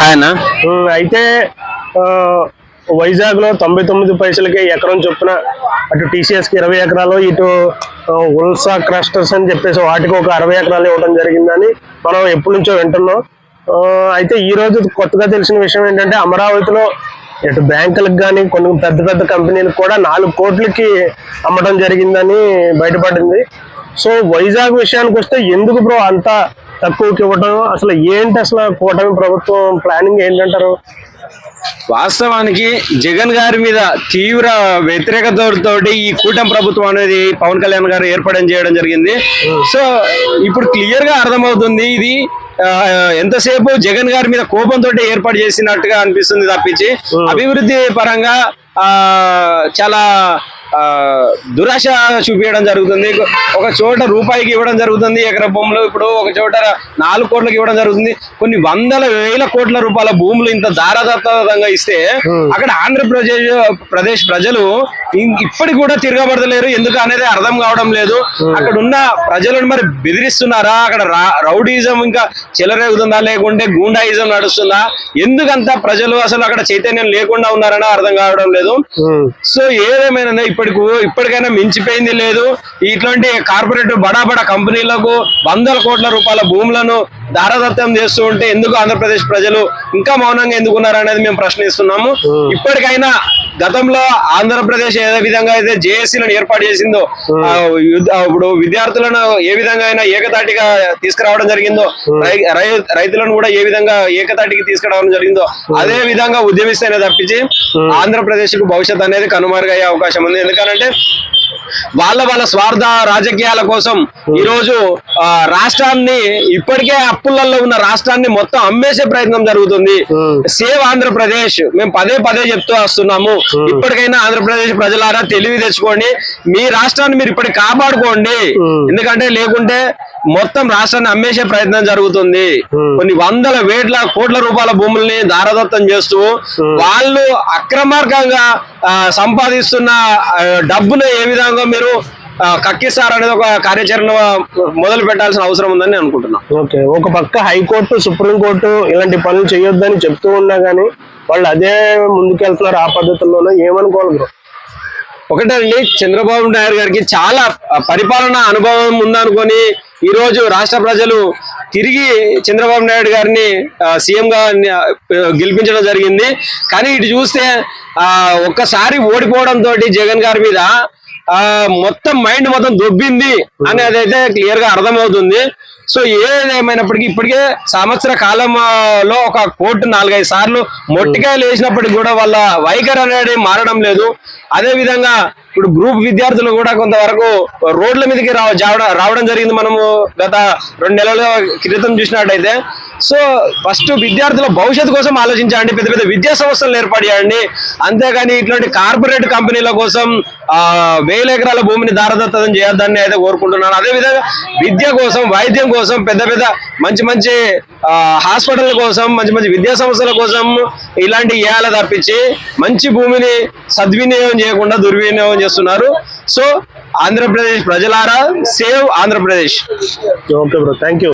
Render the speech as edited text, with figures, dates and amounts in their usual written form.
ఆయన అయితే వైజాగ్ లో 99 పైసలకి ఎకరం చొప్పున అటు టీసీఎస్ కి 20 ఎకరాలు, ఇటు ఉల్సా క్రస్టర్స్ అని చెప్పేసి వాటికి ఒక 60 ఎకరాలు ఇవ్వడం జరిగిందని మనం ఎప్పటి నుంచో వింటున్నాం. అయితే ఈ రోజు కొత్తగా తెలిసిన విషయం ఏంటంటే అమరావతిలో ఇటు బ్యాంకులకు కానీ కొన్ని పెద్ద పెద్ద కంపెనీలకు కూడా 4 కోట్లకి అమ్మడం జరిగిందని బయటపడింది. సో వైజాగ్ విషయానికి వస్తే ఎందుకు బ్రో అంత తక్కువకి ఇవ్వడం, అసలు ఏంటి అసలు కూటమి ప్రభుత్వం ప్లానింగ్ ఏంటంటారు? వాస్తవానికి జగన్ గారి మీద తీవ్ర వ్యతిరేకతతో ఈ కూటమి ప్రభుత్వం అనేది పవన్ కళ్యాణ్ గారు ఏర్పాటు చేయడం జరిగింది. సో ఇప్పుడు క్లియర్ గా అర్థమవుతుంది ఇది ఎంతసేపు జగన్ గారి మీద కోపంతో ఏర్పాటు చేసినట్టుగా అనిపిస్తుంది తప్పించి అభివృద్ధి పరంగా చాలా దురాశ చూపించడం జరుగుతుంది. ఒక చోట రూపాయికి ఇవ్వడం జరుగుతుంది ఎకరా భూములు, ఇప్పుడు ఒక చోట 4 కోట్లకి ఇవ్వడం జరుగుతుంది. కొన్ని వందల వేల కోట్ల రూపాయల భూములు ఇంత దారాదత్తంగా ఇస్తే అక్కడ ఆంధ్రప్రదేశ్ ప్రజలు ఇప్పటికి కూడా తిరగబడతలేరు. ఎందుకు అనేది అర్థం కావడం లేదు. అక్కడ ఉన్న ప్రజలను మరి బెదిరిస్తున్నారా, అక్కడ రౌడీజం ఇంకా చెలరేగుతుందా, లేకుంటే గూండాయిజం నడుస్తుందా, ఎందుకంత ప్రజలు అసలు అక్కడ చైతన్యం లేకుండా ఉన్నారని అర్థం కావడం లేదు. సో ఏదేమైనా ఇప్పటికైనా మించిపోయింది లేదు. ఇట్లాంటి కార్పొరేట్ బడా కంపెనీలకు వందల కోట్ల రూపాయల భూములను దారదత్తం చేస్తూ ఉంటే ఎందుకు ఆంధ్రప్రదేశ్ ప్రజలు ఇంకా మౌనంగా ఎందుకున్నారు అనేది మేము ప్రశ్నిస్తున్నాము. ఇప్పటికైనా గతంలో ఆంధ్రప్రదేశ్ ఏ విధంగా అయితే జేఏసీలను ఏర్పాటు చేసిందో, ఇప్పుడు విద్యార్థులను ఏ విధంగా అయినా ఏకతాటిగా తీసుకురావడం జరిగిందో, రైతులను కూడా ఏ విధంగా ఏకతాటికి తీసుకురావడం జరిగిందో అదే విధంగా ఉద్యమిస్తేనే తప్పించి ఆంధ్రప్రదేశ్ కు భవిష్యత్ అనేది కనుమరుగయ్యే అవకాశం ఉంది. ఎందుకంటే వాళ్ళ స్వార్థ రాజకీయాల కోసం ఈ రోజు రాష్ట్రాన్ని, ఇప్పటికే అప్పులలో ఉన్న రాష్ట్రాన్ని మొత్తం అమ్మేసే ప్రయత్నం జరుగుతుంది. సేవ్ ఆంధ్రప్రదేశ్ మేము పదే చెప్తూ వస్తున్నాము. ఇప్పటికైనా ఆంధ్రప్రదేశ్ ప్రజలారా తెలివి తెచ్చుకోండి, మీ రాష్ట్రాన్ని మీరు ఇప్పటికి కాపాడుకోండి. ఎందుకంటే లేకుంటే మొత్తం రాష్ట్రాన్ని అమ్మేసే ప్రయత్నం జరుగుతుంది. కొన్ని వందల కోట్ల రూపాయల భూముల్ని దారదత్తం చేస్తూ వాళ్ళు అక్రమార్గంగా సంపాదిస్తున్న డబ్బును ఏ విధంగా మీరు కక్కిస్తారనేది ఒక కార్యాచరణ మొదలు పెట్టాల్సిన అవసరం ఉందని నేను అనుకుంటున్నాను. ఓకే, ఒక పక్క హైకోర్టు, సుప్రీంకోర్టు ఇలాంటి పనులు చేయొద్దని చెప్తూ ఉన్నా గానీ వాళ్ళు అదే ముందుకెళ్తున్నారు. ఆ పద్ధతుల్లోనే ఏమనుకోవాలి బ్రో? ఒకటండి, చంద్రబాబు నాయుడు గారికి చాలా పరిపాలన అనుభవం ఉందనుకొని ఈ రోజు రాష్ట్ర ప్రజలు తిరిగి చంద్రబాబు నాయుడు గారిని సీఎం గా గెలిపించడం జరిగింది. కానీ ఇటు చూస్తే ఒక్కసారి ఓడిపోవడంతో జగన్ గారి మీద మొత్తం మైండ్ మొత్తం దొబ్బింది అనేది అయితే క్లియర్ గా అర్థమవుతుంది. సో ఏదేమైనప్పటికీ ఇప్పటికే సంవత్సర కాలంలో ఒక కోర్టు 4-5 సార్లు మొట్టికాయలు వేసినప్పటికీ కూడా వాళ్ళ వైఖరి అనేది మారడం లేదు. అదే విధంగా ఇప్పుడు గ్రూప్ విద్యార్థులు కూడా కొంతవరకు రోడ్ల మీదకి రావడం జరిగింది. మనము గత 2 నెలల క్రితం చూసినట్టయితే. సో ఫస్ట్ విద్యార్థుల భవిష్యత్తు కోసం ఆలోచించండి, పెద్ద విద్యా సంస్థలను ఏర్పాటు చేయండి. అంతేగాని ఇట్లాంటి కార్పొరేట్ కంపెనీల కోసం 1000 ఎకరాల భూమిని దారదత్తం చేయొద్దని అయితే కోరుకుంటున్నాను. అదేవిధంగా విద్య కోసం, వైద్యం కోసం, పెద్ద మంచి హాస్పిటల్ కోసం, మంచి విద్యా సంస్థల కోసం ఇలాంటి చేయాలి తప్పించి మంచి భూమిని సద్వినియోగం చేయకుండా దుర్వినియోగం చేస్తున్నారు. సో ఆంధ్రప్రదేశ్ ప్రజలారా, save Andhra Pradesh. Okay bro, thank you.